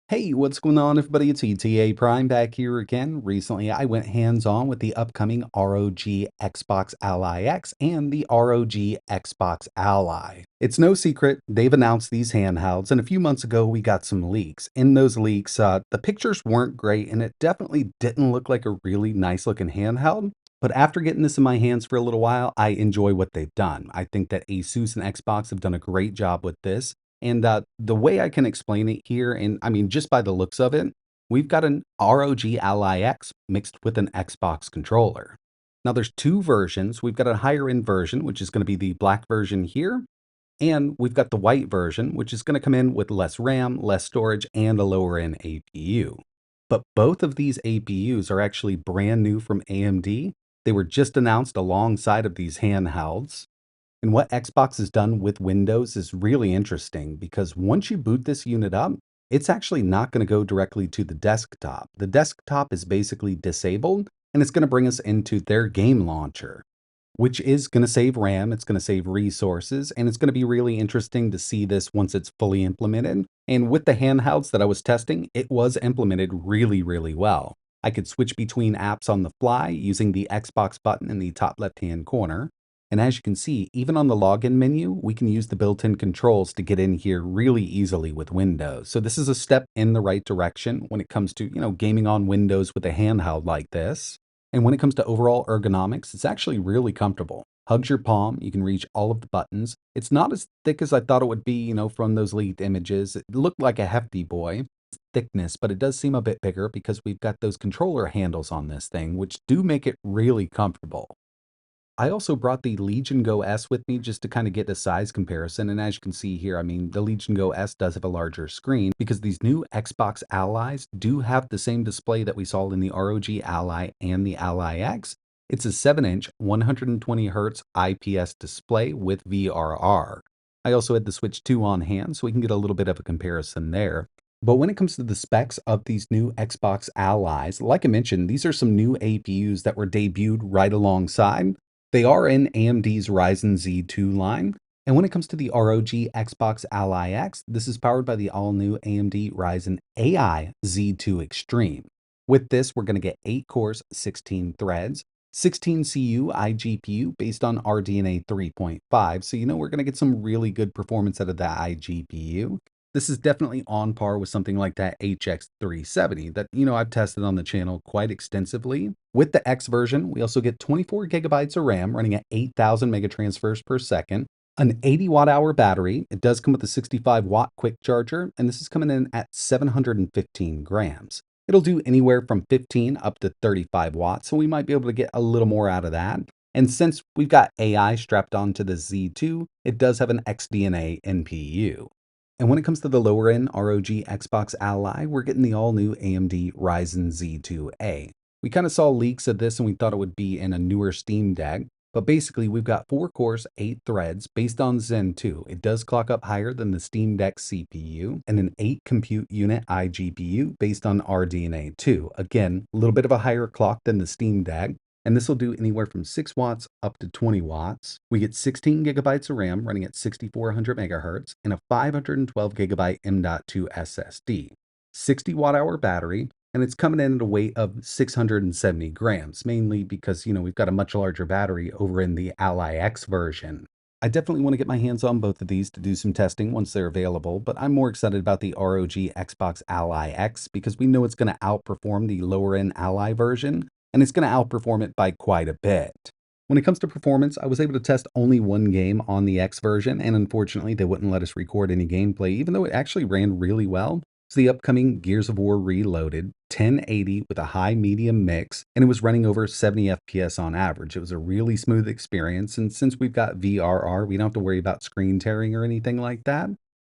Hey, what's going on, everybody? It's ETA Prime back here again. Recently, I went hands-on with the upcoming ROG Xbox Ally X and the ROG Xbox Ally. It's no secret, they've announced these handhelds, and a few months ago, we got some leaks. In those leaks, the pictures weren't great, and it definitely didn't look like a really nice-looking handheld. But after getting this in my hands for a little while, I enjoy what they've done. I think that Asus and Xbox have done a great job with this. And the way I can explain it here, and I mean, just by the looks of it, we've got an ROG Ally X mixed with an Xbox controller. Now, there's two versions. We've got a higher end version, which is going to be the black version here. And we've got the white version, which is going to come in with less RAM, less storage, and a lower end APU. But both of these APUs are actually brand new from AMD. They were just announced alongside of these handhelds. And what Xbox has done with Windows is really interesting because once you boot this unit up, it's actually not going to go directly to the desktop. The desktop is basically disabled and it's going to bring us into their game launcher, which is going to save RAM, it's going to save resources, and it's going to be really interesting to see this once it's fully implemented. And with the handhelds that I was testing, it was implemented really, really well. I could switch between apps on the fly using the Xbox button in the top left-hand corner. And as you can see, even on the login menu, we can use the built-in controls to get in here really easily with Windows. So this is a step in the right direction when it comes to, gaming on Windows with a handheld like this. And when it comes to overall ergonomics, it's actually really comfortable. Hugs your palm, you can reach all of the buttons. It's not as thick as I thought it would be, from those leaked images. It looked like a hefty boy thickness, but it does seem a bit bigger because we've got those controller handles on this thing, which do make it really comfortable. I also brought the Legion Go S with me just to kind of get a size comparison. And as you can see here, I mean, the Legion Go S does have a larger screen because these new Xbox Allies do have the same display that we saw in the ROG Ally and the Ally X. It's a 7-inch, 120 hertz IPS display with VRR. I also had the Switch 2 on hand, so we can get a little bit of a comparison there. But when it comes to the specs of these new Xbox Allies, like I mentioned, these are some new APUs that were debuted right alongside. They are in AMD's Ryzen Z2 line. And when it comes to the ROG Xbox Ally X, this is powered by the all-new AMD Ryzen AI Z2 Extreme. With this, we're going to get 8 cores, 16 threads, 16 CU iGPU based on RDNA 3.5. So we're going to get some really good performance out of that iGPU. This is definitely on par with something like that HX370 that, I've tested on the channel quite extensively. With the X version, we also get 24 gigabytes of RAM running at 8,000 megatransfers per second, an 80 watt hour battery. It does come with a 65 watt quick charger, and this is coming in at 715 grams. It'll do anywhere from 15 up to 35 watts, so we might be able to get a little more out of that. And since we've got AI strapped onto the Z2, it does have an XDNA NPU. And when it comes to the lower end ROG Xbox Ally, we're getting the all new AMD Ryzen Z2A. We kind of saw leaks of this and we thought it would be in a newer Steam Deck, but basically we've got 4 cores, 8 threads based on Zen 2. It does clock up higher than the Steam Deck CPU and an 8 compute unit iGPU based on RDNA 2. Again, a little bit of a higher clock than the Steam Deck, and this will do anywhere from 6 watts up to 20 watts. We get 16 gigabytes of RAM running at 6400 megahertz and a 512 gigabyte M.2 SSD, 60 watt hour battery, and it's coming in at a weight of 670 grams, mainly because, we've got a much larger battery over in the Ally X version. I definitely want to get my hands on both of these to do some testing once they're available, but I'm more excited about the ROG Xbox Ally X because we know it's going to outperform the lower end Ally version, and it's going to outperform it by quite a bit. When it comes to performance, I was able to test only one game on the X version, and unfortunately, they wouldn't let us record any gameplay, even though it actually ran really well. It's the upcoming Gears of War Reloaded, 1080 with a high-medium mix, and it was running over 70 FPS on average. It was a really smooth experience, and since we've got VRR, we don't have to worry about screen tearing or anything like that.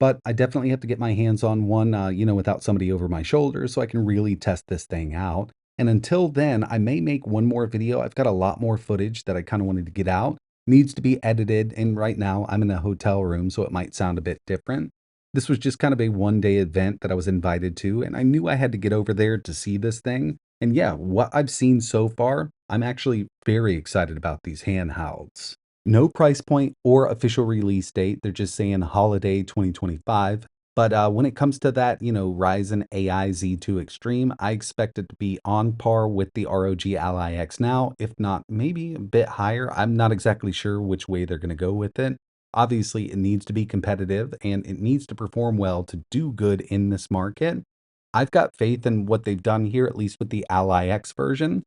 But I definitely have to get my hands on one, without somebody over my shoulder so I can really test this thing out. And until then, I may make one more video. I've got a lot more footage that I kind of wanted to get out. Needs to be edited, and right now I'm in a hotel room, so it might sound a bit different. This was just kind of a one-day event that I was invited to, and I knew I had to get over there to see this thing. And yeah, what I've seen so far, I'm actually very excited about these handhelds. No price point or official release date. They're just saying holiday 2025. But when it comes to that, Ryzen AI Z2 Extreme, I expect it to be on par with the ROG Ally X now, if not maybe a bit higher. I'm not exactly sure which way they're going to go with it. Obviously, it needs to be competitive and it needs to perform well to do good in this market. I've got faith in what they've done here, at least with the Ally X version.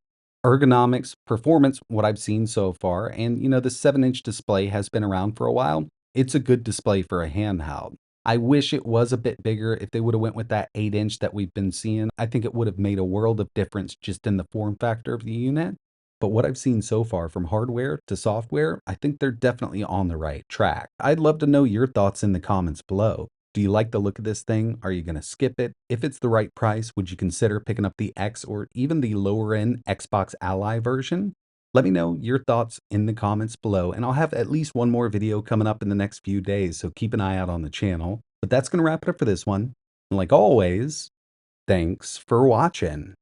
Ergonomics, performance, what I've seen so far, and the 7-inch display has been around for a while. It's a good display for a handheld. I wish it was a bit bigger. If they would have went with that 8-inch that we've been seeing, I think it would have made a world of difference just in the form factor of the unit. But what I've seen so far from hardware to software, I think they're definitely on the right track. I'd love to know your thoughts in the comments below. Do you like the look of this thing? Are you going to skip it? If it's the right price, would you consider picking up the X or even the lower end Xbox Ally version? Let me know your thoughts in the comments below, and I'll have at least one more video coming up in the next few days, so keep an eye out on the channel. But that's going to wrap it up for this one. And like always, thanks for watching.